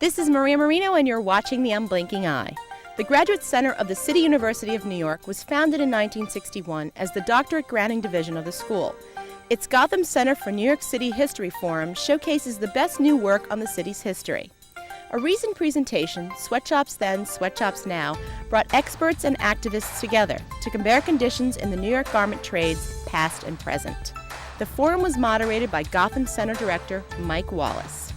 This is Maria Marino, and you're watching The Unblinking Eye. The Graduate Center of the City University of New York was founded in 1961 as the doctorate granting division of the school. Its Gotham Center for New York City History Forum showcases the best new work on the city's history. A recent presentation, Sweatshops Then, Sweatshops Now, brought experts and activists together to compare conditions in the New York garment trades, past and present. The forum was moderated by Gotham Center Director Mike Wallace.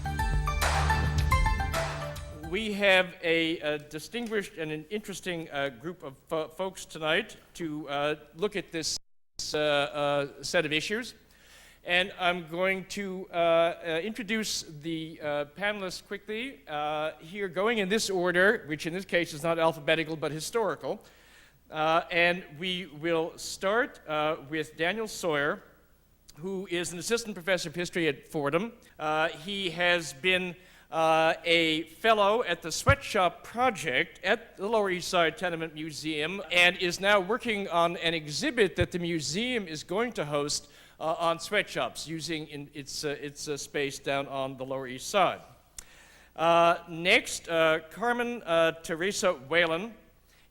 We have a distinguished and an interesting group of folks tonight to look at this set of issues. And I'm going to introduce the panelists quickly here, going in this order, which in this case is not alphabetical but historical. And we will start with Daniel Sawyer, who is an assistant professor of history at Fordham. He has been a fellow at the Sweatshop Project at the Lower East Side Tenement Museum, and is now working on an exhibit that the museum is going to host on sweatshops, using its space down on the Lower East Side. Next, Carmen Whalen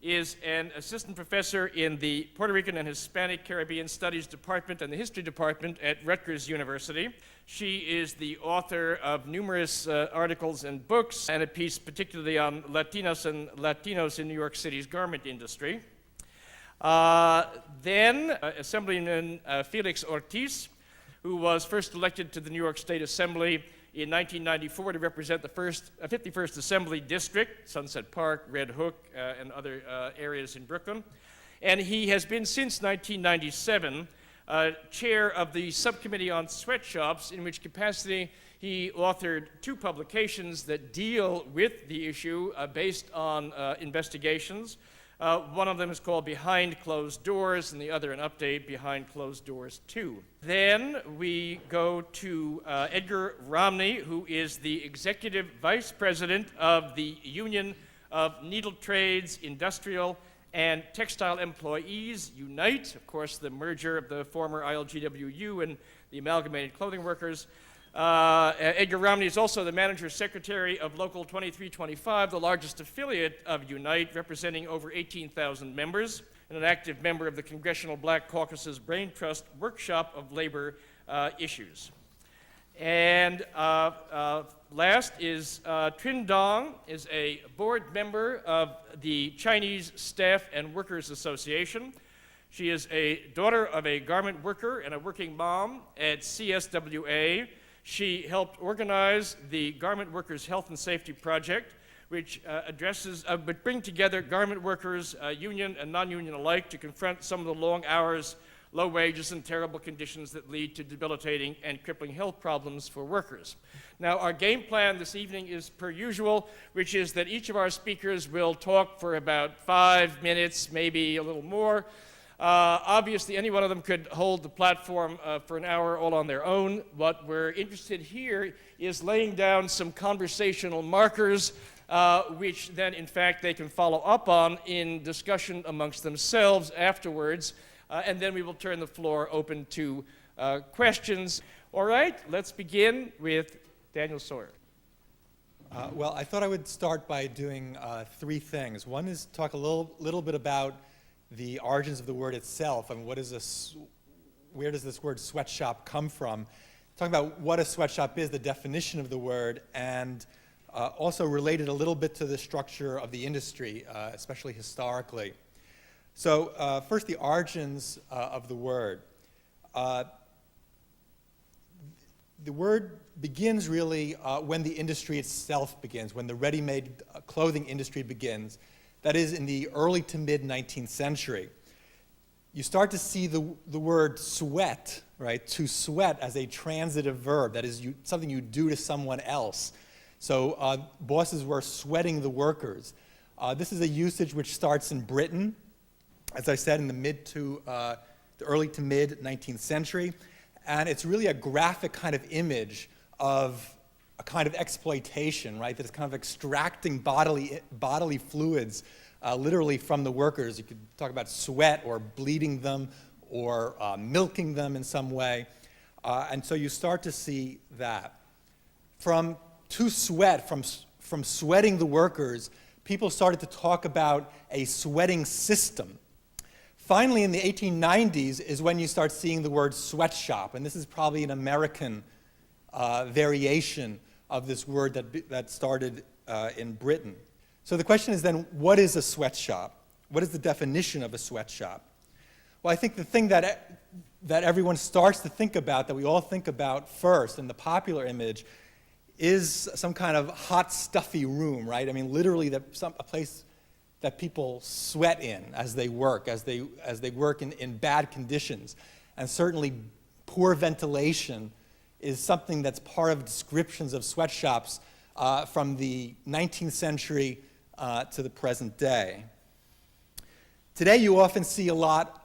is an assistant professor in the Puerto Rican and Hispanic Caribbean Studies Department and the History Department at Rutgers University. She is the author of numerous articles and books, and a piece particularly on Latinas and Latinos in New York City's garment industry. Then Assemblyman Felix Ortiz, who was first elected to the New York State Assembly in 1994 to represent the 51st Assembly District, Sunset Park, Red Hook, and other areas in Brooklyn. And he has been since 1997 chair of the Subcommittee on Sweatshops, in which capacity he authored two publications that deal with the issue based on investigations. One of them is called Behind Closed Doors, and the other an update, Behind Closed Doors 2. Then we go to Edgar Romney, who is the Executive Vice President of the Union of Needle Trades, Industrial, and Textile Employees Unite, of course, the merger of the former ILGWU and the Amalgamated Clothing Workers. Edgar Romney is also the manager secretary of Local 2325, the largest affiliate of Unite, representing over 18,000 members, and an active member of the Congressional Black Caucus's Brain Trust Workshop of Labor Issues. And last is Trinh Duong, is a board member of the Chinese Staff and Workers Association. She is a daughter of a garment worker and a working mom at CSWA. She helped organize the Garment Workers Health and Safety Project, which would bring together garment workers, union and non-union alike, to confront some of the long hours, low wages, and terrible conditions that lead to debilitating and crippling health problems for workers. Now, our game plan this evening is per usual, which is that each of our speakers will talk for about 5 minutes, maybe a little more. Obviously, any one of them could hold the platform for an hour all on their own. What we're interested here is laying down some conversational markers, which then, in fact, they can follow up on in discussion amongst themselves afterwards. And then we will turn the floor open to questions. All right, let's begin with Daniel Sawyer. Well, I thought I would start by doing three things. One is talk a little bit about the origins of the word itself, and where does this word sweatshop come from? Talking about what a sweatshop is, the definition of the word, and also related a little bit to the structure of the industry, especially historically. So first, the origins of the word. The word begins really when the industry itself begins, when the ready-made clothing industry begins. That is, in the early to mid-19th century. You start to see the word sweat, right, to sweat as a transitive verb. That is something you do to someone else. So bosses were sweating the workers. This is a usage which starts in Britain, as I said, in the early to mid-19th century. And it's really a graphic kind of image of a kind of exploitation, right? That is kind of extracting bodily fluids literally from the workers. You could talk about sweat or bleeding them or milking them in some way. And so you start to see that. From to sweat, from from sweating the workers, people started to talk about a sweating system. Finally, in the 1890s is when you start seeing the word sweatshop, and this is probably an American variation of this word that started in Britain. So the question is then, what is a sweatshop? What is the definition of a sweatshop? Well, I think the thing that everyone starts to think about, that we all think about first in the popular image, is some kind of hot, stuffy room, right? I mean, literally a place that people sweat in as they work, as they work in bad conditions. And certainly poor ventilation is something that's part of descriptions of sweatshops from the 19th century to the present day. Today you often see a lot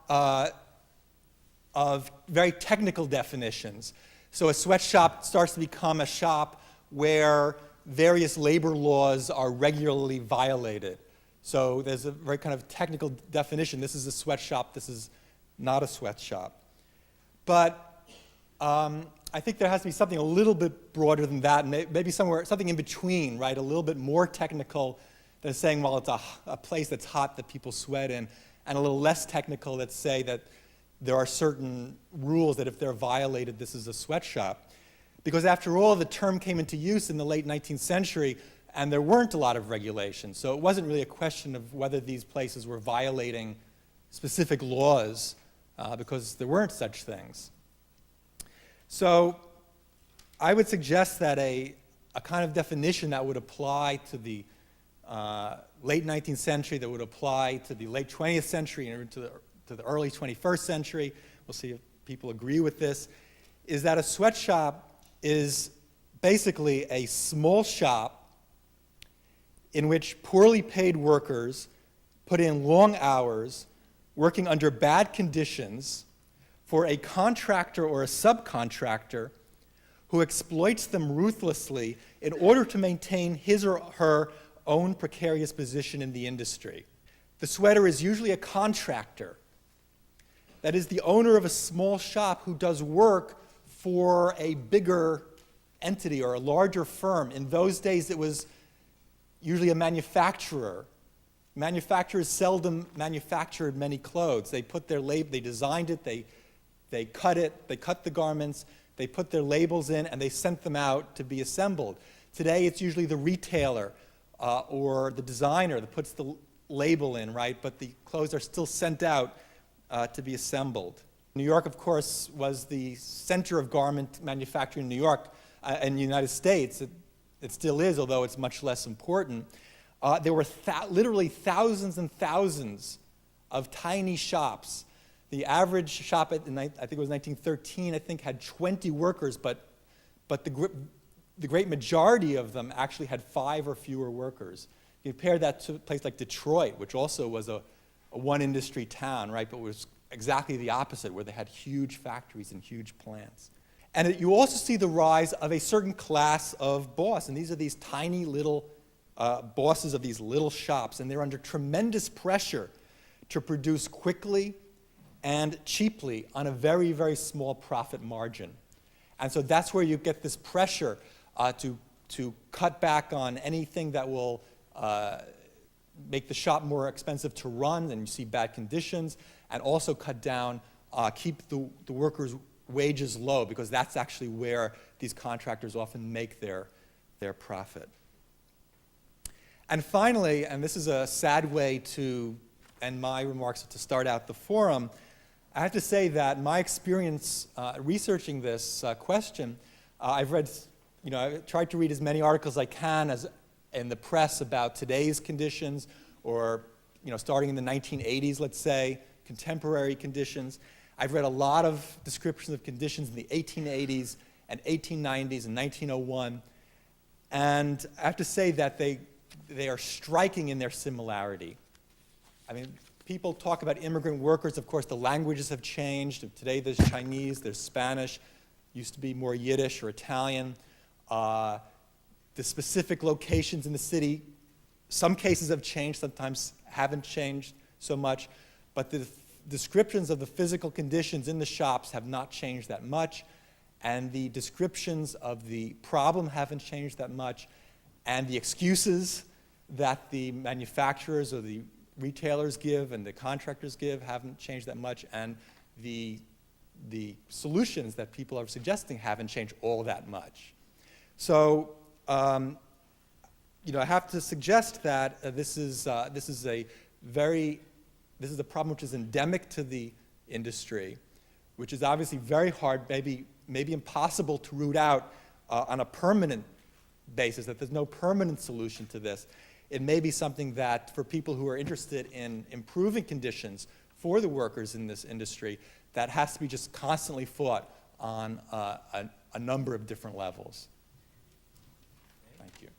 of very technical definitions. So a sweatshop starts to become a shop where various labor laws are regularly violated. So there's a very kind of technical definition. This is a sweatshop, this is not a sweatshop. But I think there has to be something a little bit broader than that, and maybe something in between, right? A little bit more technical than saying, well, it's a place that's hot that people sweat in, and a little less technical that say that there are certain rules that if they're violated, this is a sweatshop. Because after all, the term came into use in the late 19th century, and there weren't a lot of regulations. So it wasn't really a question of whether these places were violating specific laws, because there weren't such things. So I would suggest that a kind of definition that would apply to the late 19th century, that would apply to the late 20th century and to the early 21st century, we'll see if people agree with this, is that a sweatshop is basically a small shop in which poorly paid workers put in long hours working under bad conditions for a contractor or a subcontractor who exploits them ruthlessly in order to maintain his or her own precarious position in the industry. The sweater is usually a contractor, that is the owner of a small shop who does work for a bigger entity or a larger firm. In those days, it was usually a manufacturer. Manufacturers seldom manufactured many clothes. They put their they designed it, they cut it, they cut the garments, they put their labels in, and they sent them out to be assembled. Today, it's usually the retailer or the designer that puts the label in, right? But the clothes are still sent out to be assembled. New York, of course, was the center of garment manufacturing in New York, in the United States. It still is, although it's much less important. There were literally thousands and thousands of tiny shops. The average shop, I think it was 1913, had 20 workers, but the great majority of them actually had 5 or fewer workers. You compare that to a place like Detroit, which also was a one-industry town, right, but was exactly the opposite, where they had huge factories and huge plants. And you also see the rise of a certain class of boss, and these are these tiny little bosses of these little shops, and they're under tremendous pressure to produce quickly and cheaply on a very, very small profit margin. And so that's where you get this pressure to cut back on anything that will make the shop more expensive to run, and you see bad conditions, and also cut down, keep the workers' wages low, because that's actually where these contractors often make their profit. And finally, and this is a sad way to end my remarks to start out the forum, I have to say that my experience researching this question, I've tried to read as many articles as I can as in the press about today's conditions, or starting in the 1980s, let's say, contemporary conditions. I've read a lot of descriptions of conditions in the 1880s and 1890s and 1901, and I have to say that they are striking in their similarity. I mean, people talk about immigrant workers. Of course, the languages have changed. Today there's Chinese, there's Spanish, used to be more Yiddish or Italian. The specific locations in the city, some cases have changed, sometimes haven't changed so much, but the descriptions of the physical conditions in the shops have not changed that much, and the descriptions of the problem haven't changed that much, And the excuses that the manufacturers or the retailers give and the contractors give haven't changed that much, and the solutions that people are suggesting haven't changed all that much. So, I have to suggest that this is a problem which is endemic to the industry, which is obviously very hard, maybe impossible to root out on a permanent basis, that there's no permanent solution to this. It may be something that, for people who are interested in improving conditions for the workers in this industry, that has to be just constantly fought on a number of different levels. Thank you.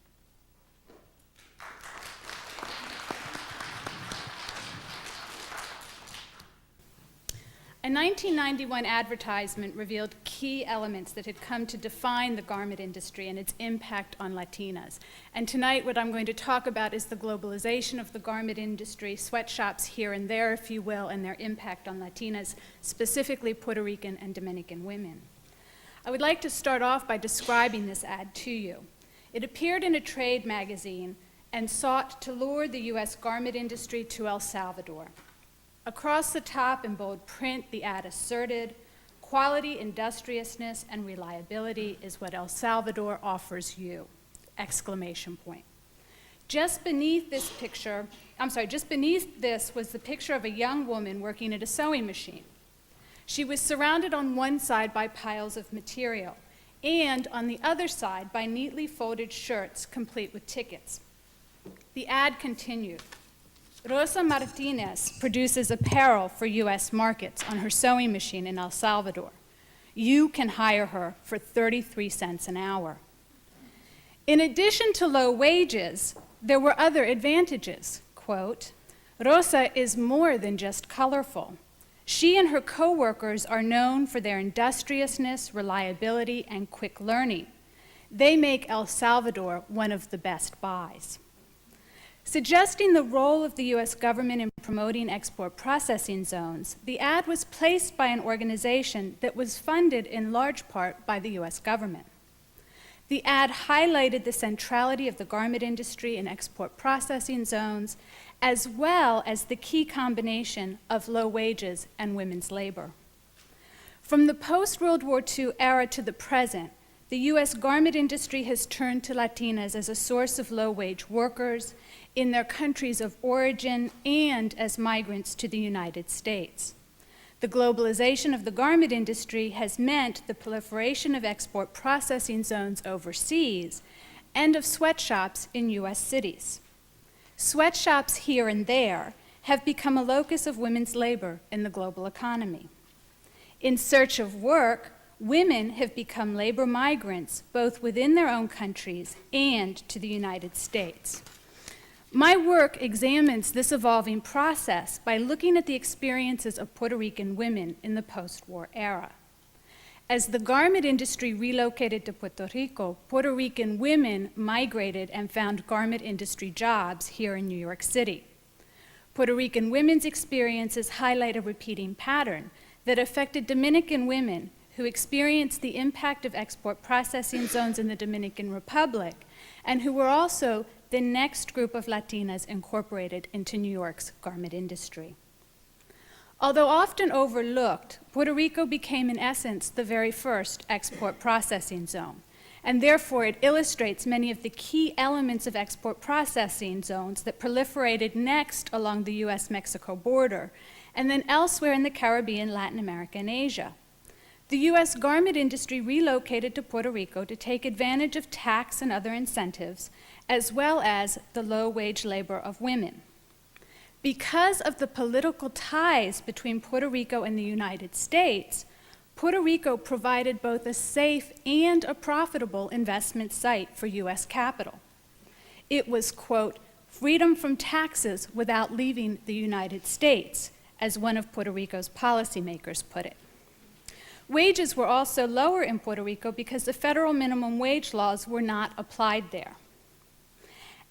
A 1991 advertisement revealed key elements that had come to define the garment industry and its impact on Latinas. And tonight what I'm going to talk about is the globalization of the garment industry, sweatshops here and there, if you will, and their impact on Latinas, specifically Puerto Rican and Dominican women. I would like to start off by describing this ad to you. It appeared in a trade magazine and sought to lure the U.S. garment industry to El Salvador. Across the top in bold print, the ad asserted, quality, industriousness, and reliability is what El Salvador offers you, exclamation point. Just beneath this was the picture of a young woman working at a sewing machine. She was surrounded on one side by piles of material, and on the other side by neatly folded shirts complete with tickets. The ad continued. Rosa Martinez produces apparel for U.S. markets on her sewing machine in El Salvador. You can hire her for 33 cents an hour. In addition to low wages, there were other advantages. Quote, Rosa is more than just colorful. She and her co-workers are known for their industriousness, reliability, and quick learning. They make El Salvador one of the best buys. Suggesting the role of the U.S. government in promoting export processing zones, the ad was placed by an organization that was funded in large part by the U.S. government. The ad highlighted the centrality of the garment industry in export processing zones, as well as the key combination of low wages and women's labor. From the post-World War II era to the present, the U.S. garment industry has turned to Latinas as a source of low-wage workers in their countries of origin and as migrants to the United States. The globalization of the garment industry has meant the proliferation of export processing zones overseas and of sweatshops in U.S. cities. Sweatshops here and there have become a locus of women's labor in the global economy. In search of work, women have become labor migrants both within their own countries and to the United States. My work examines this evolving process by looking at the experiences of Puerto Rican women in the post-war era. As the garment industry relocated to Puerto Rico, Puerto Rican women migrated and found garment industry jobs here in New York City. Puerto Rican women's experiences highlight a repeating pattern that affected Dominican women who experienced the impact of export processing zones in the Dominican Republic and who were also the next group of Latinas incorporated into New York's garment industry. Although often overlooked, Puerto Rico became in essence the very first export processing zone, and therefore it illustrates many of the key elements of export processing zones that proliferated next along the US-Mexico border, and then elsewhere in the Caribbean, Latin America, and Asia. The U.S. garment industry relocated to Puerto Rico to take advantage of tax and other incentives, as well as the low-wage labor of women. Because of the political ties between Puerto Rico and the United States, Puerto Rico provided both a safe and a profitable investment site for U.S. capital. It was, quote, freedom from taxes without leaving the United States, as one of Puerto Rico's policymakers put it. Wages were also lower in Puerto Rico because the federal minimum wage laws were not applied there.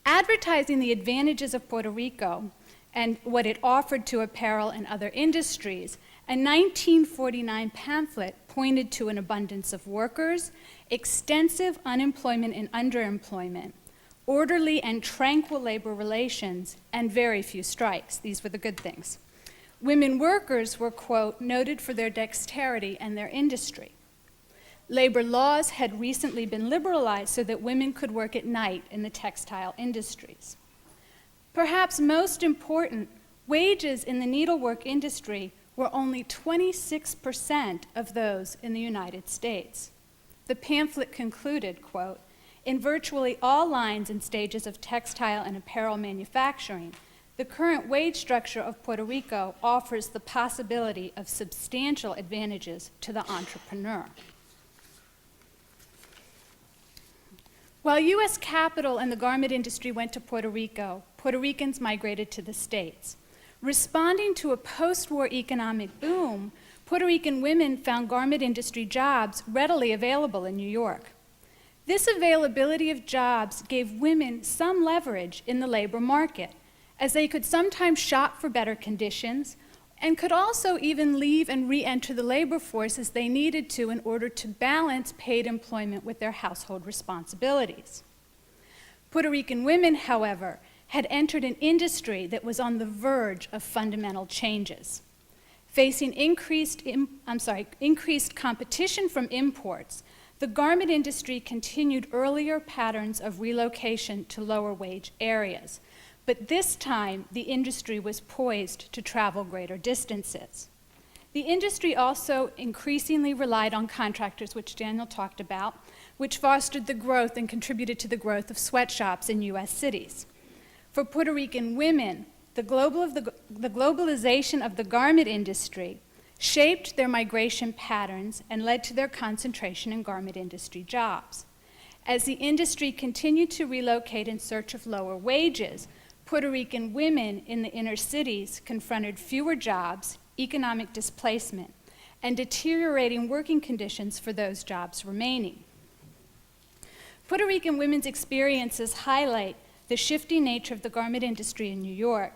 Advertising the advantages of Puerto Rico and what it offered to apparel and other industries, a 1949 pamphlet pointed to an abundance of workers, extensive unemployment and underemployment, orderly and tranquil labor relations, and very few strikes. These were the good things. Women workers were, quote, noted for their dexterity and their industry. Labor laws had recently been liberalized so that women could work at night in the textile industries. Perhaps most important, wages in the needlework industry were only 26% of those in the United States. The pamphlet concluded, quote, in virtually all lines and stages of textile and apparel manufacturing, the current wage structure of Puerto Rico offers the possibility of substantial advantages to the entrepreneur. While U.S. capital and the garment industry went to Puerto Rico, Puerto Ricans migrated to the States. Responding to a post-war economic boom, Puerto Rican women found garment industry jobs readily available in New York. This availability of jobs gave women some leverage in the labor market, as they could sometimes shop for better conditions and could also even leave and re-enter the labor force as they needed to in order to balance paid employment with their household responsibilities. Puerto Rican women, however, had entered an industry that was on the verge of fundamental changes. Facing increased competition from imports, the garment industry continued earlier patterns of relocation to lower wage areas, but this time the industry was poised to travel greater distances. The industry also increasingly relied on contractors, which Daniel talked about, which fostered the growth and contributed to the growth of sweatshops in US cities. For Puerto Rican women, the globalization of the garment industry shaped their migration patterns and led to their concentration in garment industry jobs. As the industry continued to relocate in search of lower wages, Puerto Rican women in the inner cities confronted fewer jobs, economic displacement, and deteriorating working conditions for those jobs remaining. Puerto Rican women's experiences highlight the shifting nature of the garment industry in New York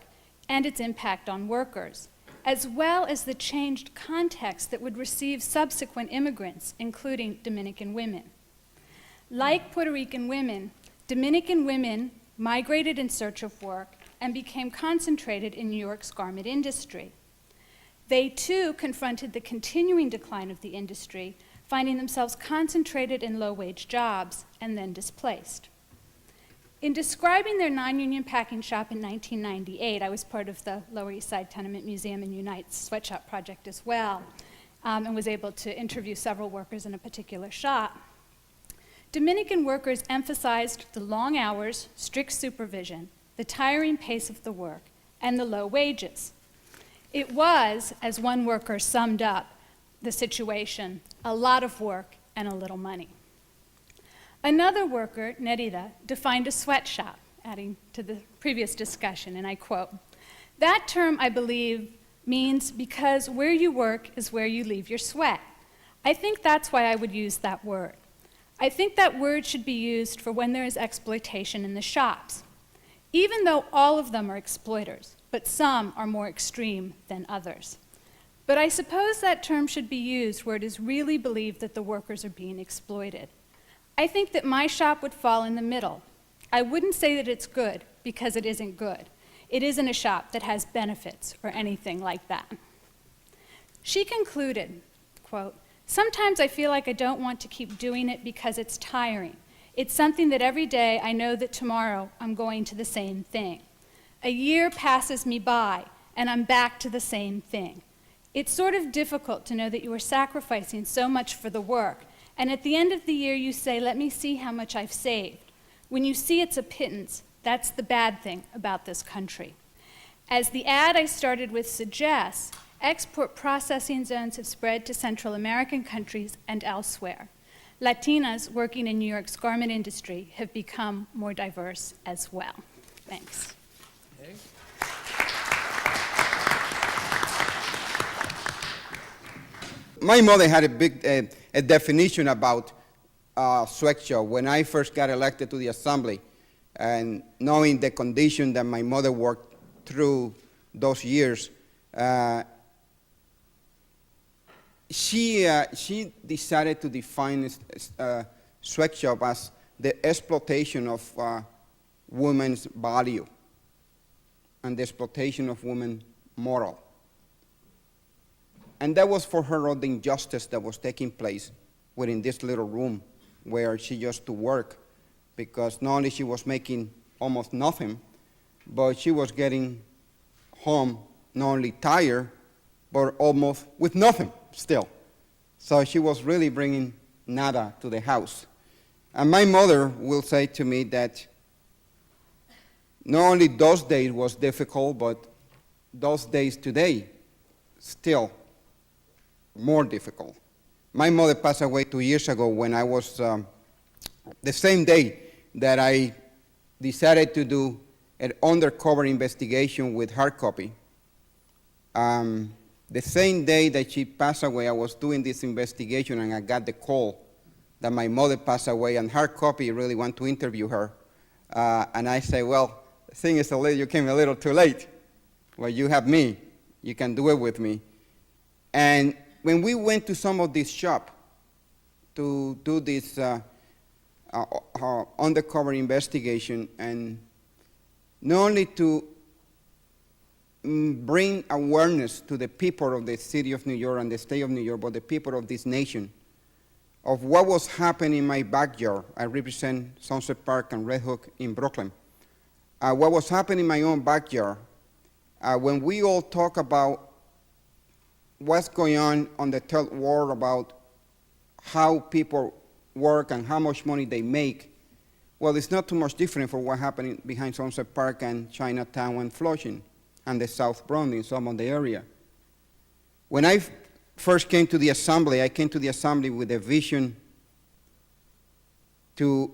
and its impact on workers, as well as the changed context that would receive subsequent immigrants, including Dominican women. Like Puerto Rican women, Dominican women migrated in search of work and became concentrated in New York's garment industry. They too confronted the continuing decline of the industry, finding themselves concentrated in low-wage jobs and then displaced. In describing their non-union packing shop in 1998, I was part of the Lower East Side Tenement Museum and Unite's Sweatshop project as well, and was able to interview several workers in a particular shop. Dominican workers emphasized the long hours, strict supervision, the tiring pace of the work, and the low wages. It was, as one worker summed up the situation, a lot of work and a little money. Another worker, Nerida, defined a sweatshop, adding to the previous discussion, and I quote, "That term, I believe, means because where you work is where you leave your sweat. I think that's why I would use that word. I think that word should be used for when there is exploitation in the shops, even though all of them are exploiters, but some are more extreme than others. But I suppose that term should be used where it is really believed that the workers are being exploited. I think that my shop would fall in the middle. I wouldn't say that it's good, because it isn't good. It isn't a shop that has benefits or anything like that." She concluded, quote, "Sometimes I feel like I don't want to keep doing it because it's tiring. It's something that every day I know that tomorrow I'm going to the same thing. A year passes me by, and I'm back to the same thing. It's sort of difficult to know that you are sacrificing so much for the work, and at the end of the year you say, let me see how much I've saved. When you see it's a pittance, that's the bad thing about this country. As the ad I started with suggests, export processing zones have spread to Central American countries and elsewhere. Latinas working in New York's garment industry have become more diverse as well." Thanks. Okay. My mother had a big a definition about sweatshop. When I first got elected to the assembly, and knowing the condition that my mother worked through those years, she decided to define sweatshop as the exploitation of women's value and the exploitation of women moral. And that was for her all the injustice that was taking place within this little room where she used to work, because not only she was making almost nothing, but she was getting home not only tired, but almost with nothing still. So she was really bringing nada to the house. And my mother will say to me that not only those days was difficult, but those days today still more difficult. My mother passed away 2 years ago when I was, the same day that I decided to do an undercover investigation with hard copy. The same day that she passed away, I was doing this investigation and I got the call that my mother passed away, and hard copy really want to interview her. And I say, well, the thing is, you came a little too late. Well, you have me. You can do it with me. And when we went to some of these shops to do this undercover investigation, and not only to bring awareness to the people of the city of New York and the state of New York, but the people of this nation, of what was happening in my backyard. I represent Sunset Park and Red Hook in Brooklyn. What was happening in my own backyard, when we all talk about what's going on the third world, about how people work and how much money they make, well, it's not too much different from what happened behind Sunset Park and Chinatown and Flushing and the South Bronx in some of the area. When I first came to the assembly, I came to the assembly with a vision to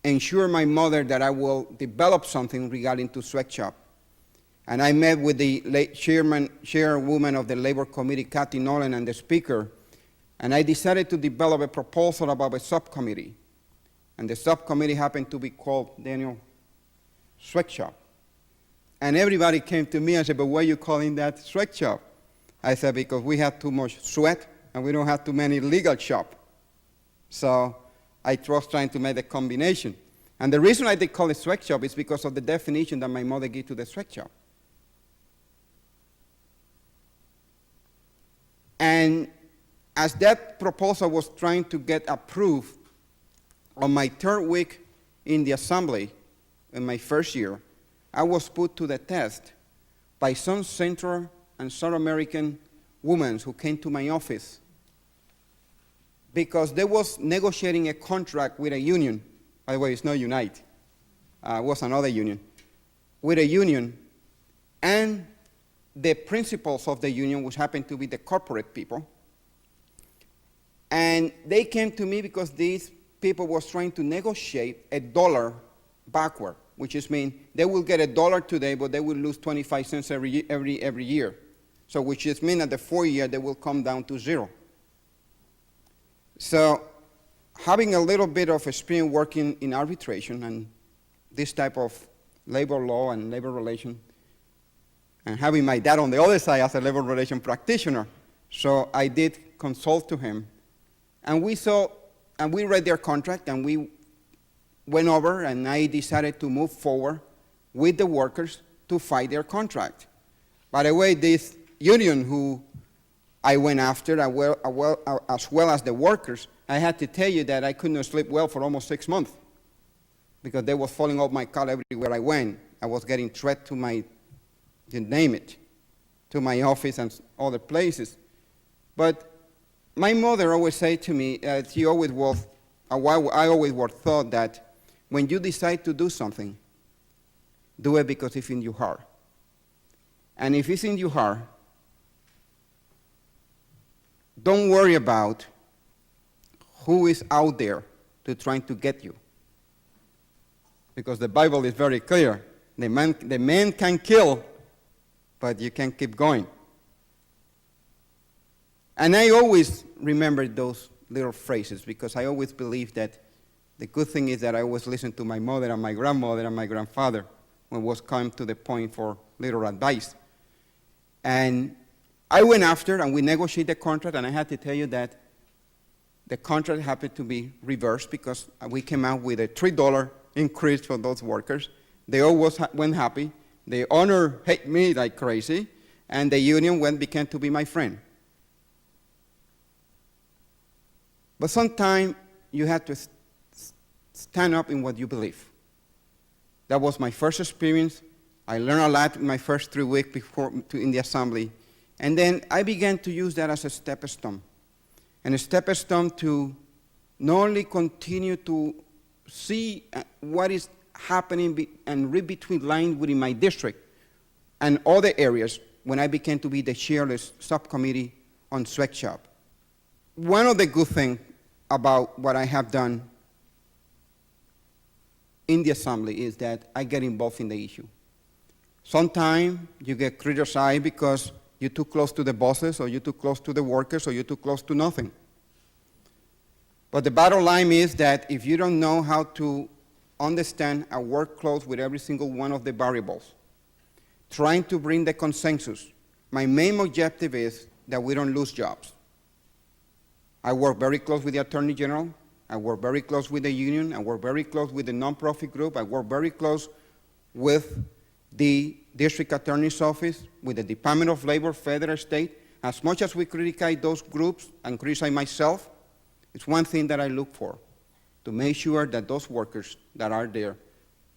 ensure my mother that I will develop something regarding to sweatshop. And I met with the late chairwoman of the Labor Committee, Kathy Nolan, and the speaker, and I decided to develop a proposal about a subcommittee. And the subcommittee happened to be called Daniel Sweatshop. And everybody came to me and said, but why are you calling that sweatshop? I said, because we have too much sweat and we don't have too many legal shop. So I was trying to make a combination. And the reason I did call it sweatshop is because of the definition that my mother gave to the sweatshop. And as that proposal was trying to get approved, on my third week in the assembly, in my first year, I was put to the test by some Central and South American women who came to my office because they was negotiating a contract with a union. By the way, it's not Unite. It was another union. With a union, and the principals of the union, which happened to be the corporate people, and they came to me because these people was trying to negotiate $1 backward, which is mean they will get $1 today, but they will lose 25 cents every year. So which is mean at the 4th year, they will come down to 0. So having a little bit of experience working in arbitration and this type of labor law and labor relation, and having my dad on the other side as a labor relation practitioner, so I did consult to him. And we read their contract, and we went over, and I decided to move forward with the workers to fight their contract. By the way, this union who I went after, as well as the workers, I had to tell you that I could not sleep well for almost 6 months because they was falling off my car everywhere I went. I was getting threat to my, you name it, to my office and other places. But my mother always said to me, she always was, I always was thought that when you decide to do something, do it because it's in your heart. And if it's in your heart, don't worry about who is out there to trying to get you. Because the Bible is very clear. The man can kill, but you can keep going. And I always remember those little phrases because I always believe that the good thing is that I always listened to my mother and my grandmother and my grandfather when it was come to the point for little advice. And I went after and we negotiated the contract, and I had to tell you that the contract happened to be reversed because we came out with a $3 increase for those workers, They all went happy. The owner hated me like crazy, and the union became to be my friend. But sometimes you have to stand up in what you believe. That was my first experience. I learned a lot in my first 3 weeks in the assembly. And then I began to use that as a stepping stone. And a stepping stone to not only continue to see what is happening and read between lines within my district and other areas when I began to be the chair of the subcommittee on sweatshop. One of the good things about what I have done in the assembly is that I get involved in the issue. Sometimes you get criticized because you're too close to the bosses, or you're too close to the workers, or you're too close to nothing. But the bottom line is that if you don't know how to understand and work close with every single one of the variables, trying to bring the consensus, my main objective is that we don't lose jobs. I work very close with the Attorney General. I work very close with the union. I work very close with the nonprofit group. I work very close with the district attorney's office, with the Department of Labor, federal, state. As much as we criticize those groups and criticize myself, it's one thing that I look for, to make sure that those workers that are there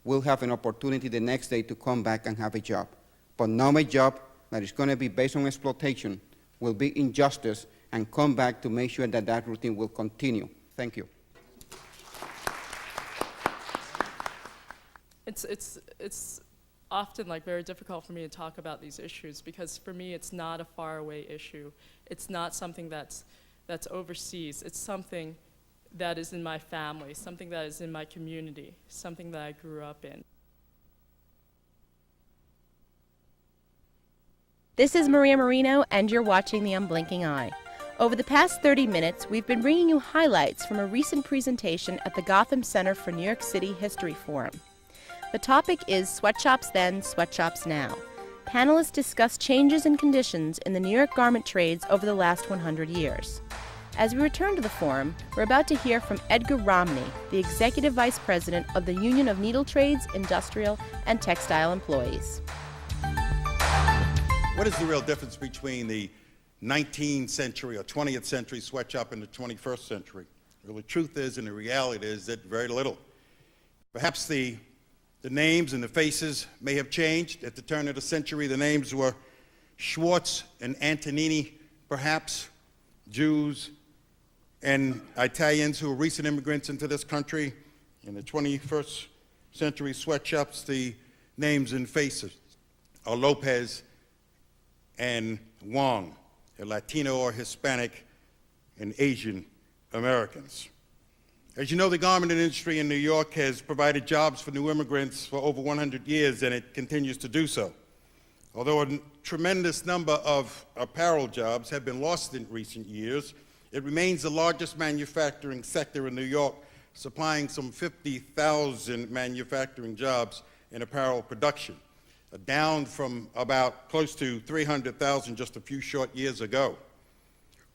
will have an opportunity the next day to come back and have a job. But not a job that is going to be based on exploitation, will be injustice, and come back to make sure that that routine will continue. Thank you. It's often like very difficult for me to talk about these issues, because for me it's not a faraway issue. It's not something that's overseas. It's something that is in my family, something that is in my community, something that I grew up in. This is Maria Marino, and you're watching The Unblinking Eye. Over the past 30 minutes, we've been bringing you highlights from a recent presentation at the Gotham Center for New York City History Forum. The topic is Sweatshops Then, Sweatshops Now. Panelists discuss changes and conditions in the New York garment trades over the last 100 years. As we return to the forum, we're about to hear from Edgar Romney, the Executive Vice President of the Union of Needle Trades, Industrial, and Textile Employees. What is the real difference between the 19th century or 20th century sweatshop and the 21st century? Well, the truth is, and the reality is, that very little. Perhaps the names and the faces may have changed. At the turn of the century, the names were Schwartz and Antonini, perhaps, Jews and Italians who were recent immigrants into this country. In the 21st century sweatshops, the names and faces are Lopez and Wong, a Latino or Hispanic and Asian Americans. As you know, the garment industry in New York has provided jobs for new immigrants for over 100 years, and it continues to do so. Although a tremendous number of apparel jobs have been lost in recent years, it remains the largest manufacturing sector in New York, supplying some 50,000 manufacturing jobs in apparel production, down from about close to 300,000 just a few short years ago.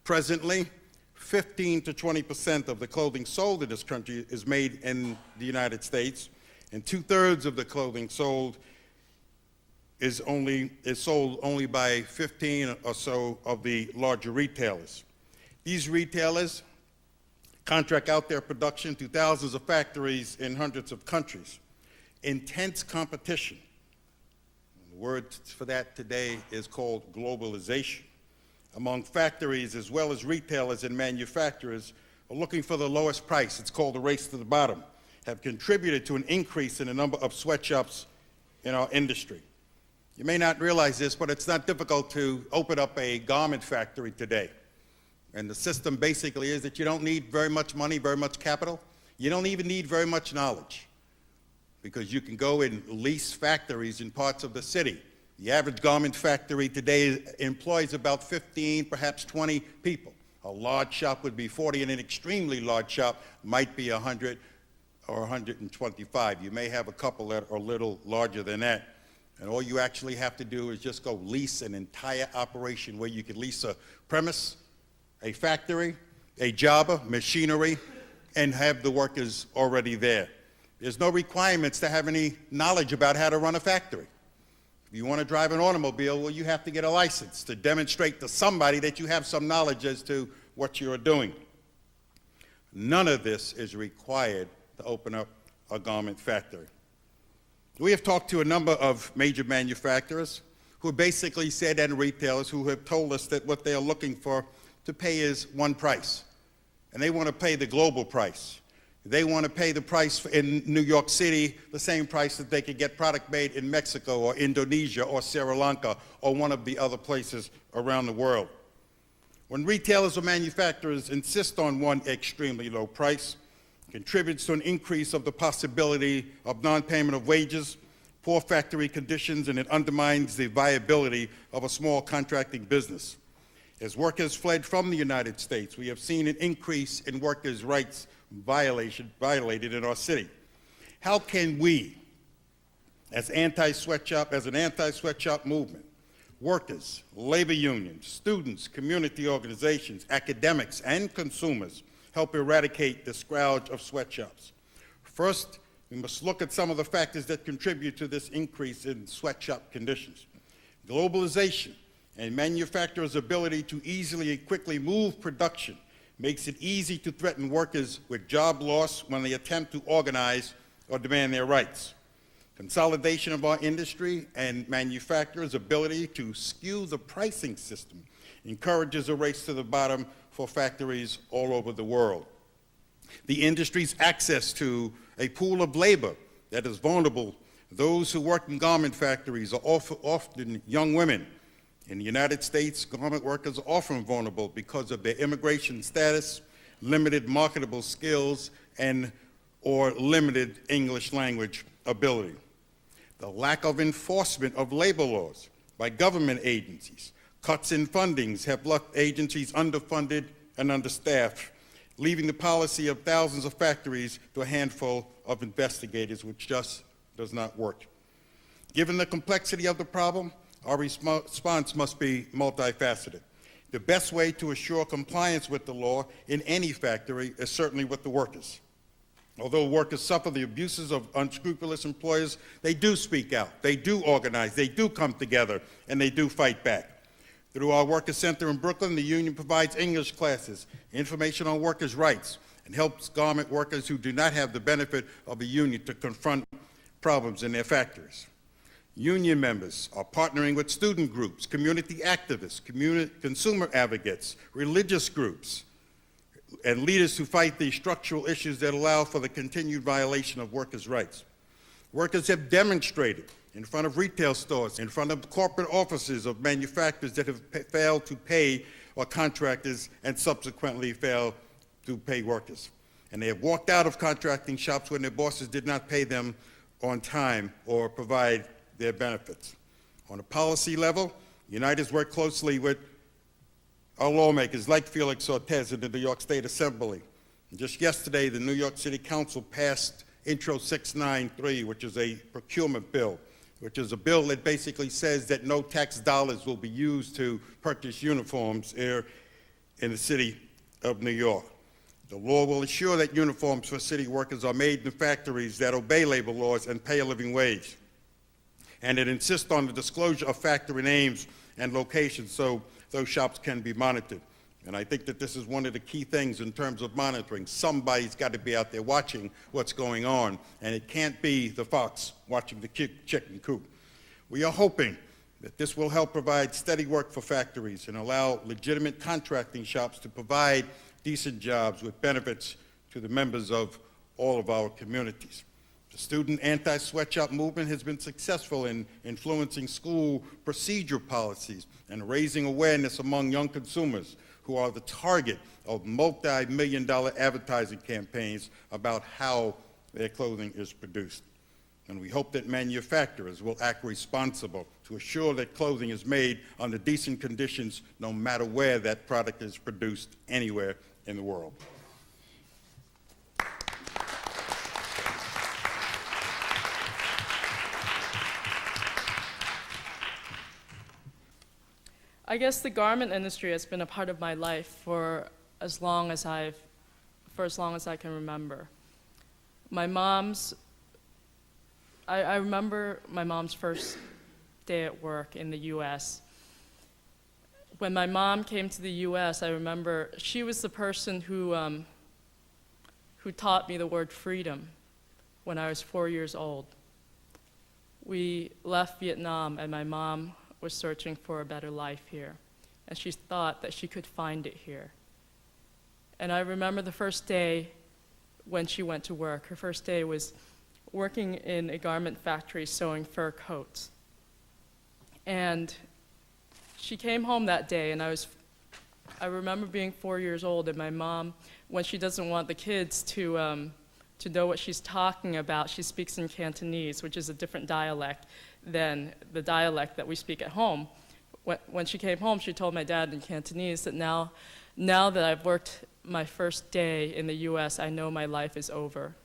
Presently, 15 to 20% of the clothing sold in this country is made in the United States, and 2/3 of the clothing sold is sold only by 15 or so of the larger retailers. These retailers contract out their production to thousands of factories in hundreds of countries. Intense competition. The word for that today is called globalization. Among factories as well as retailers and manufacturers are looking for the lowest price. It's called the race to the bottom, have contributed to an increase in the number of sweatshops in our industry. You may not realize this, but it's not difficult to open up a garment factory today. And the system basically is that you don't need very much money, very much capital. You don't even need very much knowledge, because you can go and lease factories in parts of the city. The average garment factory today employs about 15, perhaps 20 people. A large shop would be 40, and an extremely large shop might be 100 or 125. You may have a couple that are a little larger than that. And all you actually have to do is just go lease an entire operation where you can lease a premise, a factory, a job, machinery, and have the workers already there. There's no requirements to have any knowledge about how to run a factory. If you want to drive an automobile, well, you have to get a license to demonstrate to somebody that you have some knowledge as to what you are doing. None of this is required to open up a garment factory. We have talked to a number of major manufacturers who basically said, and retailers who have told us that what they are looking for to pay is one price. And they want to pay the global price. They want to pay the price in New York City, the same price that they could get product made in Mexico or Indonesia or Sri Lanka or one of the other places around the world. When retailers or manufacturers insist on one extremely low price, it contributes to an increase of the possibility of non-payment of wages, poor factory conditions, and it undermines the viability of a small contracting business. As workers fled from the United States, we have seen an increase in workers' rights violated in our city. How can we, as an anti-sweatshop movement, workers, labor unions, students, community organizations, academics, and consumers help eradicate the scourge of sweatshops? First, we must look at some of the factors that contribute to this increase in sweatshop conditions. Globalization and manufacturers' ability to easily and quickly move production makes it easy to threaten workers with job loss when they attempt to organize or demand their rights. Consolidation of our industry and manufacturers' ability to skew the pricing system encourages a race to the bottom for factories all over the world. The industry's access to a pool of labor that is vulnerable. Those who work in garment factories are often young women. In the United States, garment workers are often vulnerable because of their immigration status, limited marketable skills, or limited English language ability. The lack of enforcement of labor laws by government agencies, cuts in fundings have left agencies underfunded and understaffed, leaving the policy of thousands of factories to a handful of investigators, which just does not work. Given the complexity of the problem, our response must be multifaceted. The best way to assure compliance with the law in any factory is certainly with the workers. Although workers suffer the abuses of unscrupulous employers, they do speak out, they do organize, they do come together, and they do fight back. Through our Workers Center in Brooklyn, the union provides English classes, information on workers' rights, and helps garment workers who do not have the benefit of a union to confront problems in their factories. Union members are partnering with student groups, community activists, consumer advocates, religious groups, and leaders who fight the structural issues that allow for the continued violation of workers' rights. Workers have demonstrated in front of retail stores, in front of corporate offices of manufacturers that have failed to pay or contractors and subsequently failed to pay workers. And they have walked out of contracting shops when their bosses did not pay them on time or provide their benefits. On a policy level, United has worked closely with our lawmakers like Felix Ortiz in the New York State Assembly. And just yesterday, the New York City Council passed Intro 693, which is a procurement bill, which is a bill that basically says that no tax dollars will be used to purchase uniforms here in the city of New York. The law will ensure that uniforms for city workers are made in factories that obey labor laws and pay a living wage. And it insists on the disclosure of factory names and locations so those shops can be monitored. And I think that this is one of the key things in terms of monitoring. Somebody's got to be out there watching what's going on, and it can't be the fox watching the chicken coop. We are hoping that this will help provide steady work for factories and allow legitimate contracting shops to provide decent jobs with benefits to the members of all of our communities. The student anti-sweatshop movement has been successful in influencing school procedure policies and raising awareness among young consumers who are the target of multi-million-dollar advertising campaigns about how their clothing is produced. And we hope that manufacturers will act responsible to assure that clothing is made under decent conditions no matter where that product is produced anywhere in the world. I guess the garment industry has been a part of my life for as long as I can remember. My mom's I remember my mom's first day at work in the U.S. When my mom came to the U.S., I remember she was the person who taught me the word freedom when I was 4 years old. We left Vietnam, and my mom was searching for a better life here, and she thought that she could find it here. And I remember the first day when she went to work. Her first day was working in a garment factory sewing fur coats. And she came home that day, and I remember being 4 years old, and my mom, when she doesn't want the kids to know what she's talking about, she speaks in Cantonese, which is a different dialect than the dialect that we speak at home. When she came home, she told my dad in Cantonese that now that I've worked my first day in the U.S., I know my life is over.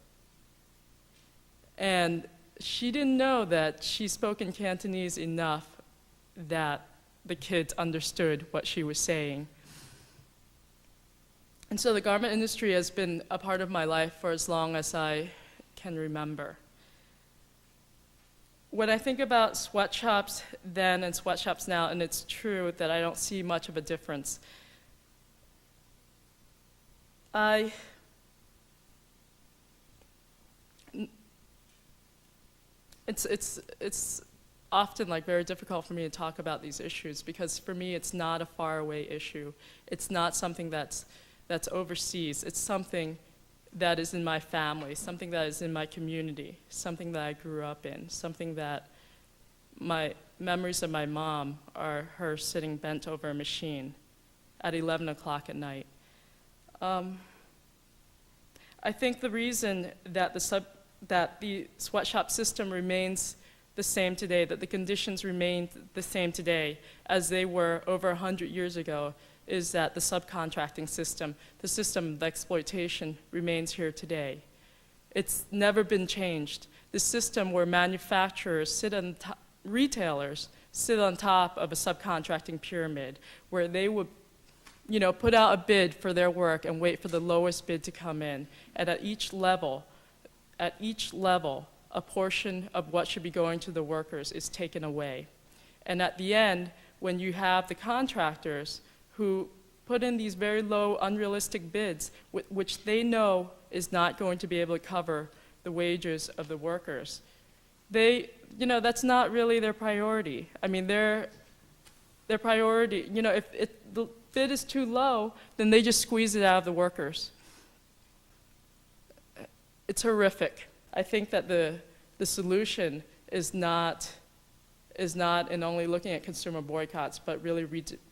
And she didn't know that she spoke in Cantonese enough that the kids understood what she was saying. And so the garment industry has been a part of my life for as long as I can remember. When I think about sweatshops then and sweatshops now, and it's true that I don't see much of a difference, it's often like very difficult for me to talk about these issues because for me it's not a faraway issue. It's not something that's overseas. It's something that is in my family, something that is in my community, something that I grew up in, something that my memories of my mom are her sitting bent over a machine at 11 o'clock at night. I think the reason that the sweatshop system remains the same today, that the conditions remain the same today as they were over 100 years ago, is that the subcontracting system, the system of exploitation, remains here today. It's never been changed. The system where manufacturers retailers sit on top of a subcontracting pyramid, where they would put out a bid for their work and wait for the lowest bid to come in. And at each level, a portion of what should be going to the workers is taken away. And at the end, when you have the contractors who put in these very low, unrealistic bids, which they know is not going to be able to cover the wages of the workers, that's not really their priority. I mean, their priority, if the bid is too low, then they just squeeze it out of the workers. It's horrific. I think that the solution is not in only looking at consumer boycotts, but really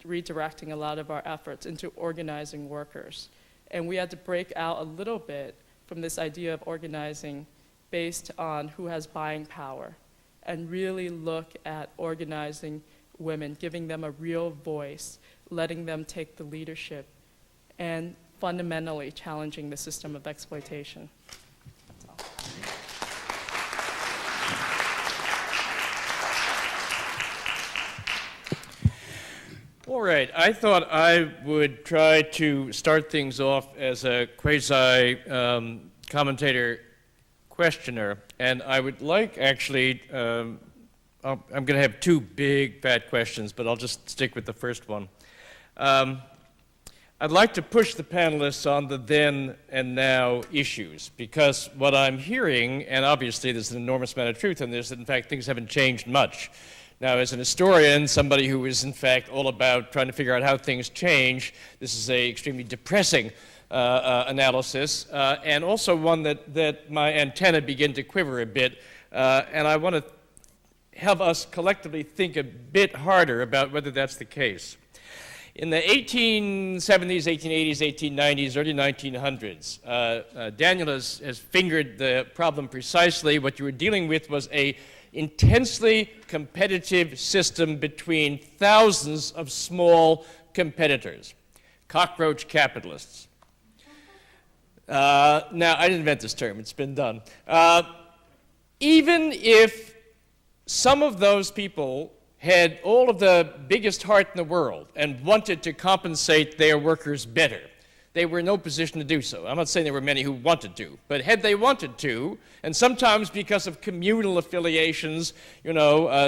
redirecting a lot of our efforts into organizing workers. And we had to break out a little bit from this idea of organizing based on who has buying power and really look at organizing women, giving them a real voice, letting them take the leadership, and fundamentally challenging the system of exploitation. That's all. All right, I thought I would try to start things off as a quasi-commentator questioner, and I would like actually, I'm going to have two big, fat questions, but I'll just stick with the first one. I'd like to push the panelists on the then and now issues, because what I'm hearing, and obviously there's an enormous amount of truth in this, that in fact things haven't changed much. Now, as an historian, somebody who is in fact all about trying to figure out how things change, this is an extremely depressing analysis, and also one that my antennae begin to quiver a bit, and I want to have us collectively think a bit harder about whether that's the case. In the 1870s, 1880s, 1890s, early 1900s, Daniel has fingered the problem precisely. What you were dealing with was a intensely competitive system between thousands of small competitors, cockroach capitalists. Now, I didn't invent this term, it's been done. Even if some of those people had all of the biggest heart in the world and wanted to compensate their workers better, they were in no position to do so. I'm not saying there were many who wanted to, but had they wanted to, and sometimes because of communal affiliations,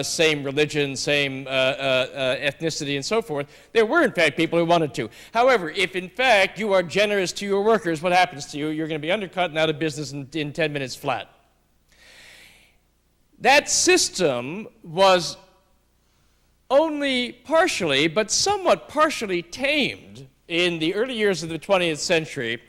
same religion, same ethnicity, and so forth, there were in fact people who wanted to. However, if in fact you are generous to your workers, what happens to you? You're going to be undercut and out of business in 10 minutes flat. That system was only partially, but somewhat partially tamed in the early years of the 20th century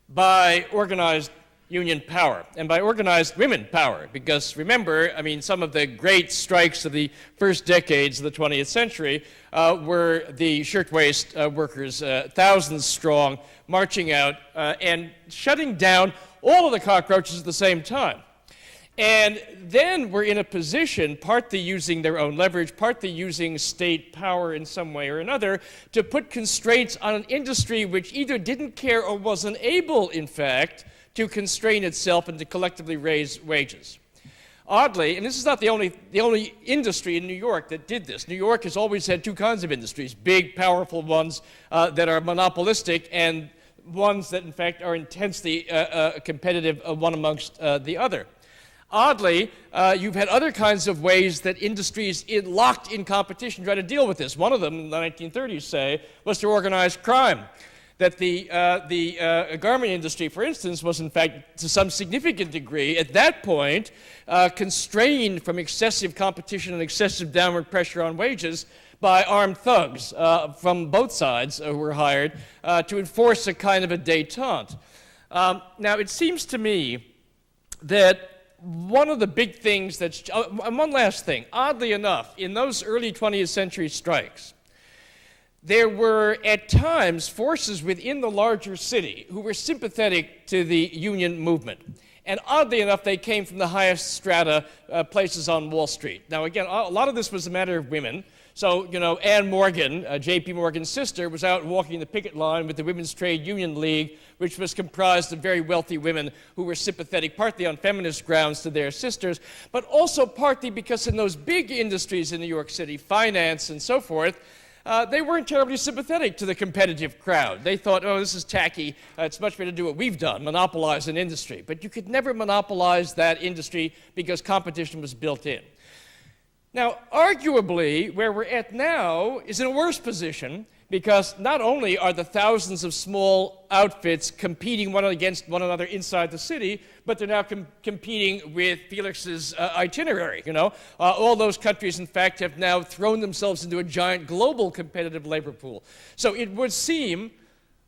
by organized union power and by organized women power. Because remember, some of the great strikes of the first decades of the 20th century were the shirtwaist workers, thousands strong, marching out and shutting down all of the cockroaches at the same time. And then we're in a position, partly using their own leverage, partly using state power in some way or another, to put constraints on an industry which either didn't care or wasn't able, in fact, to constrain itself and to collectively raise wages. Oddly, and this is not the only industry in New York that did this. New York has always had two kinds of industries, big, powerful ones that are monopolistic and ones that, in fact, are intensely competitive one amongst the other. Oddly, you've had other kinds of ways that industries locked in competition try to deal with this. One of them, in the 1930s, say, was to organize crime. That the garment industry, for instance, was in fact, to some significant degree, at that point, constrained from excessive competition and excessive downward pressure on wages by armed thugs from both sides who were hired to enforce a kind of a détente. Now, it seems to me that one of the big things that's, and one last thing, oddly enough, in those early 20th century strikes, there were at times forces within the larger city who were sympathetic to the union movement. And oddly enough, they came from the highest strata places on Wall Street. Now again, a lot of this was a matter of women. So, Anne Morgan, J.P. Morgan's sister, was out walking the picket line with the Women's Trade Union League, which was comprised of very wealthy women who were sympathetic, partly on feminist grounds to their sisters, but also partly because in those big industries in New York City, finance and so forth, they weren't terribly sympathetic to the competitive crowd. They thought, oh, this is tacky. It's much better to do what we've done, monopolize an industry. But you could never monopolize that industry because competition was built in. Now, arguably, where we're at now is in a worse position because not only are the thousands of small outfits competing one against one another inside the city, but they're now competing with Felix's itinerary. All those countries, in fact, have now thrown themselves into a giant global competitive labor pool. So it would seem,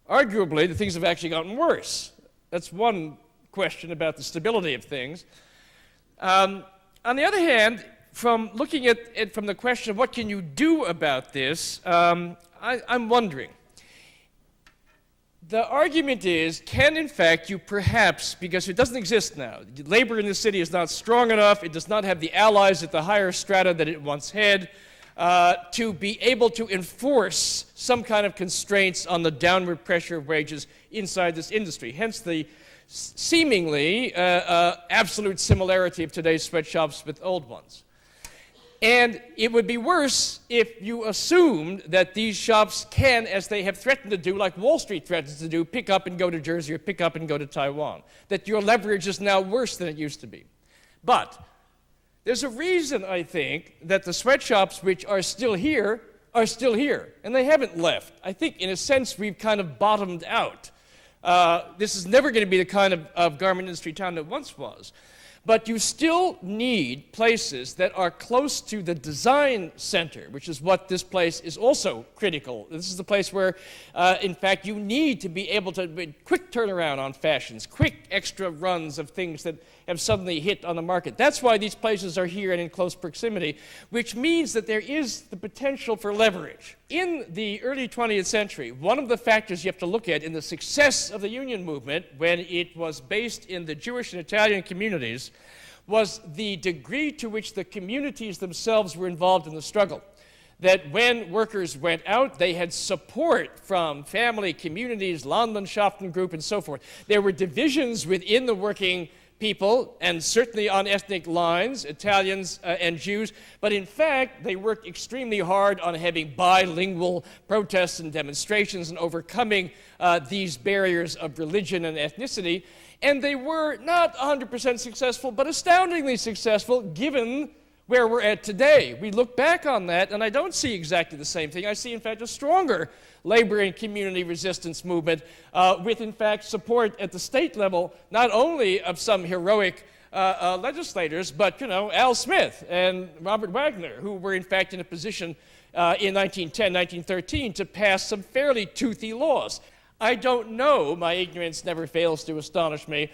arguably, that things have actually gotten worse. That's one question about the stability of things. On the other hand, from looking at it from the question of what can you do about this, I'm wondering. The argument is, can in fact you perhaps, because it doesn't exist now, labor in the city is not strong enough, it does not have the allies at the higher strata that it once had, to be able to enforce some kind of constraints on the downward pressure of wages inside this industry. Hence the seemingly absolute similarity of today's sweatshops with old ones. And it would be worse if you assumed that these shops can, as they have threatened to do, like Wall Street threatens to do, pick up and go to Jersey or pick up and go to Taiwan. That your leverage is now worse than it used to be. But there's a reason, I think, that the sweatshops which are still here, and they haven't left. I think, in a sense, we've kind of bottomed out. This is never going to be the kind of garment industry town that once was. But you still need places that are close to the design center, which is what this place is also critical. This is the place where, in fact, you need to be able to quick turnaround on fashions, quick extra runs of things that have suddenly hit on the market. That's why these places are here and in close proximity, which means that there is the potential for leverage. In the early 20th century, one of the factors you have to look at in the success of the union movement when it was based in the Jewish and Italian communities was the degree to which the communities themselves were involved in the struggle. That when workers went out, they had support from family, communities, Landwirtschaften group, and so forth. There were divisions within the working people, and certainly on ethnic lines, Italians and Jews, but in fact, they worked extremely hard on having bilingual protests and demonstrations and overcoming these barriers of religion and ethnicity. And they were not 100% successful, but astoundingly successful given where we're at today. We look back on that, and I don't see exactly the same thing. I see, in fact, a stronger labor and community resistance movement with, in fact, support at the state level, not only of some heroic legislators, but, Al Smith and Robert Wagner, who were, in fact, in a position in 1910, 1913 to pass some fairly toothy laws. I don't know, my ignorance never fails to astonish me,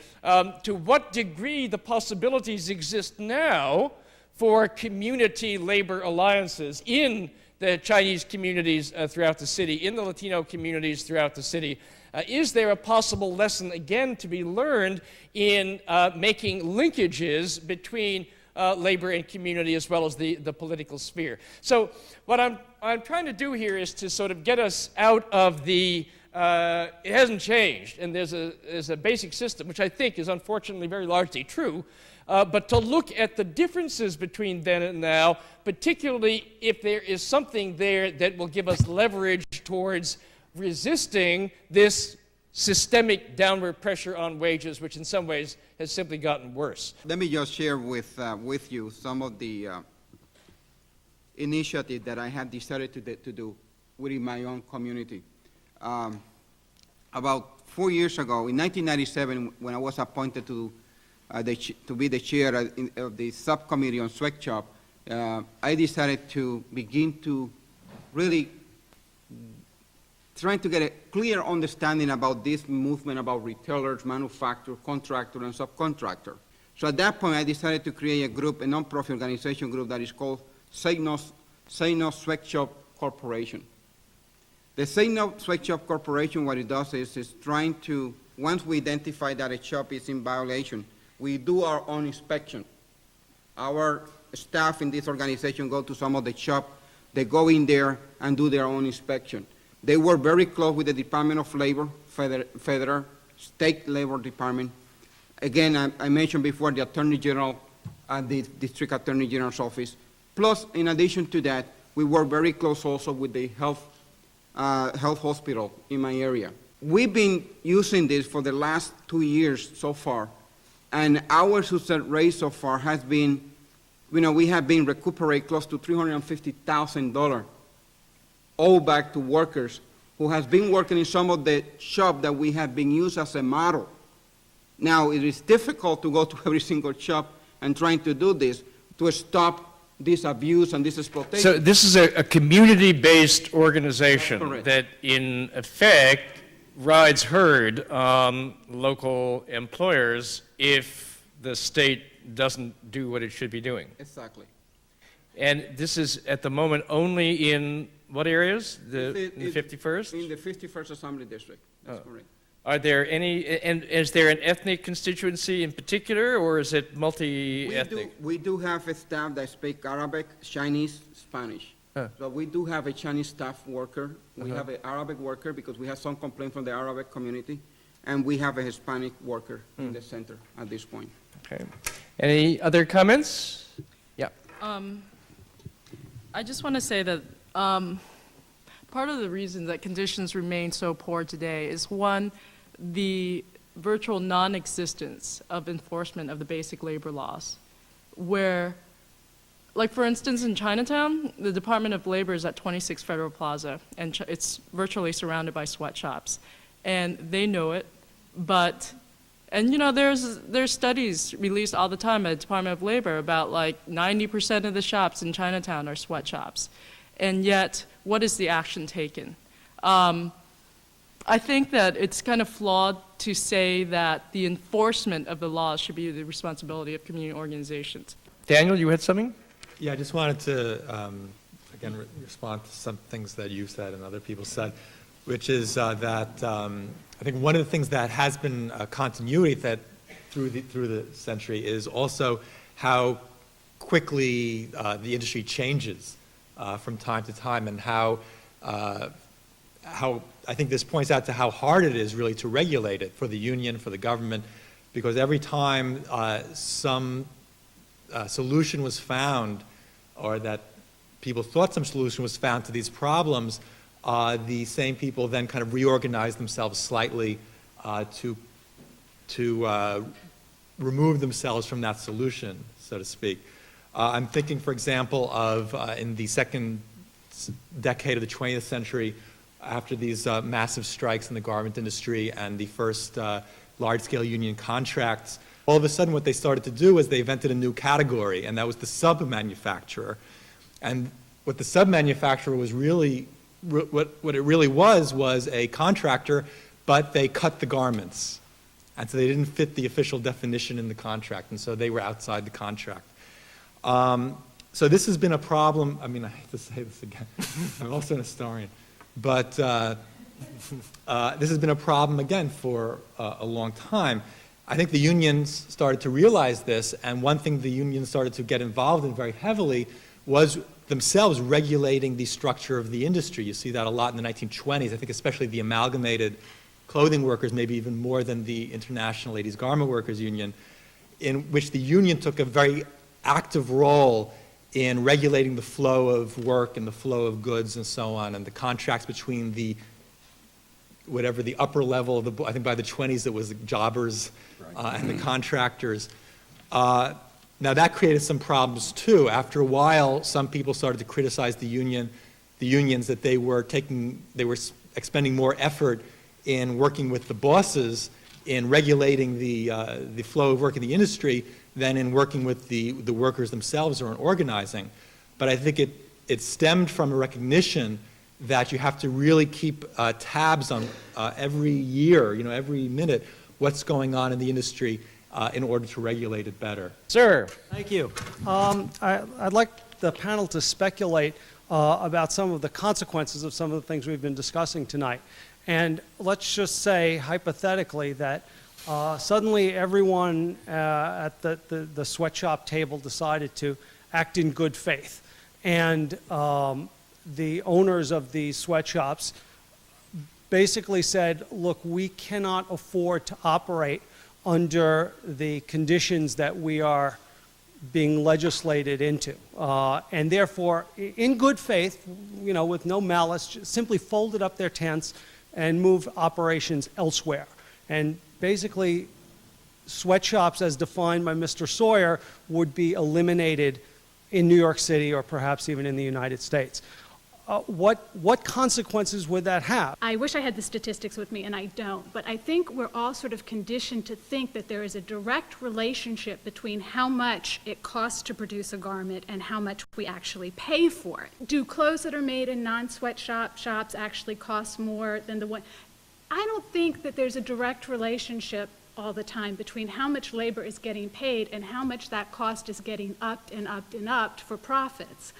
to what degree the possibilities exist now for community labor alliances in the Chinese communities throughout the city, in the Latino communities throughout the city. Is there a possible lesson, again, to be learned in making linkages between labor and community as well as the political sphere? So what I'm trying to do here is to sort of get us out of the it hasn't changed, and there's a basic system, which I think is unfortunately very largely true, but to look at the differences between then and now, particularly if there is something there that will give us leverage towards resisting this systemic downward pressure on wages, which in some ways has simply gotten worse. Let me just share with you some of the initiatives that I have decided to do within my own community. About 4 years ago, in 1997, when I was appointed to be the chair of the subcommittee on sweatshop, I decided to begin to really trying to get a clear understanding about this movement about retailers, manufacturer, contractor, and subcontractor. So at that point, I decided to create a group, a nonprofit organization group that is called Say No Sweatshop Corporation. The Say No Sweatshop Corporation, what it does is trying to, once we identify that a shop is in violation, we do our own inspection. Our staff in this organization go to some of the shop, they go in there and do their own inspection. They work very close with the Department of Labor, federal, state labor department. Again, I mentioned before the Attorney General and the District Attorney General's office. Plus, in addition to that, we work very close also with the health hospital in my area. We've been using this for the last 2 years so far, and our success rate so far has been, we have been recuperating close to $350,000 all back to workers who has been working in some of the shops that we have been used as a model. Now, it is difficult to go to every single shop and trying to do this to stop this abuse and this exploitation. So this is a community-based organization that, in effect, rides herd on local employers if the state doesn't do what it should be doing. Exactly. And this is, at the moment, only in what areas? In the 51st? In the 51st Assembly District, that's correct. Are there any, and is there an ethnic constituency in particular, or is it multi-ethnic? We do have a staff that speak Arabic, Chinese, Spanish. So we do have a Chinese staff worker. We have an Arabic worker because we have some complaint from the Arabic community, and we have a Hispanic worker in the center at this point. Okay. Any other comments? Yeah. I just want to say that part of the reason that conditions remain so poor today is, one, the virtual non-existence of enforcement of the basic labor laws, where, like for instance in Chinatown, the Department of Labor is at 26 Federal Plaza, and it's virtually surrounded by sweatshops, and they know it, but, and there's studies released all the time at the Department of Labor about like 90% of the shops in Chinatown are sweatshops, and yet what is the action taken? I think that it's kind of flawed to say that the enforcement of the laws should be the responsibility of community organizations. Daniel, you had something? Yeah, I just wanted to, again, respond to some things that you said and other people said, which is that I think one of the things that has been a continuity that through the century is also how quickly the industry changes from time to time, and how I think this points out to how hard it is really to regulate it for the union, for the government, because every time some solution was found, or that people thought some solution was found to these problems, the same people then kind of reorganized themselves slightly to remove themselves from that solution, so to speak. I'm thinking, for example, of in the second decade of the 20th century, after these massive strikes in the garment industry and the first large-scale union contracts, all of a sudden what they started to do is they invented a new category, and that was the sub-manufacturer. And what the sub-manufacturer was really, what it really was a contractor, but they cut the garments. And so they didn't fit the official definition in the contract, and so they were outside the contract. So this has been a problem. I mean, I hate to say this again. I'm also an historian. But this has been a problem, again, for a long time. I think the unions started to realize this, and one thing the unions started to get involved in very heavily was themselves regulating the structure of the industry. You see that a lot in the 1920s. I think especially the amalgamated clothing workers, maybe even more than the International Ladies Garment Workers Union, in which the union took a very active role in regulating the flow of work and the flow of goods and so on, and the contracts between the whatever the upper level of the, I think by the 20s it was the jobbers and the contractors. Now that created some problems too. After a while, some people started to criticize the unions that they were expending more effort in working with the bosses in regulating the flow of work in the industry than in working with the workers themselves or in organizing. But I think it stemmed from a recognition that you have to really keep tabs on every year, every minute, what's going on in the industry in order to regulate it better. Sir. Thank you. I'd like the panel to speculate about some of the consequences of some of the things we've been discussing tonight. And let's just say, hypothetically, that suddenly everyone at the sweatshop table decided to act in good faith. And the owners of these sweatshops basically said, look, we cannot afford to operate under the conditions that we are being legislated into. And therefore, in good faith, with no malice, simply folded up their tents and moved operations elsewhere. And basically, sweatshops as defined by Mr. Sawyer would be eliminated in New York City or perhaps even in the United States. What consequences would that have? I wish I had the statistics with me, and I don't, but I think we're all sort of conditioned to think that there is a direct relationship between how much it costs to produce a garment and how much we actually pay for it. Do clothes that are made in non-sweatshop shops actually cost more than the one? I don't think that there's a direct relationship all the time between how much labor is getting paid and how much that cost is getting upped and upped and upped for profits.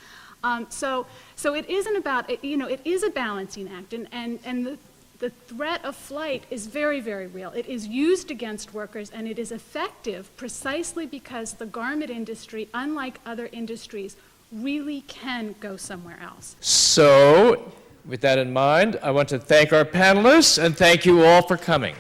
So it isn't about, it is a balancing act, and the threat of flight is very, very real. It is used against workers, and it is effective precisely because the garment industry, unlike other industries, really can go somewhere else. So, with that in mind, I want to thank our panelists and thank you all for coming.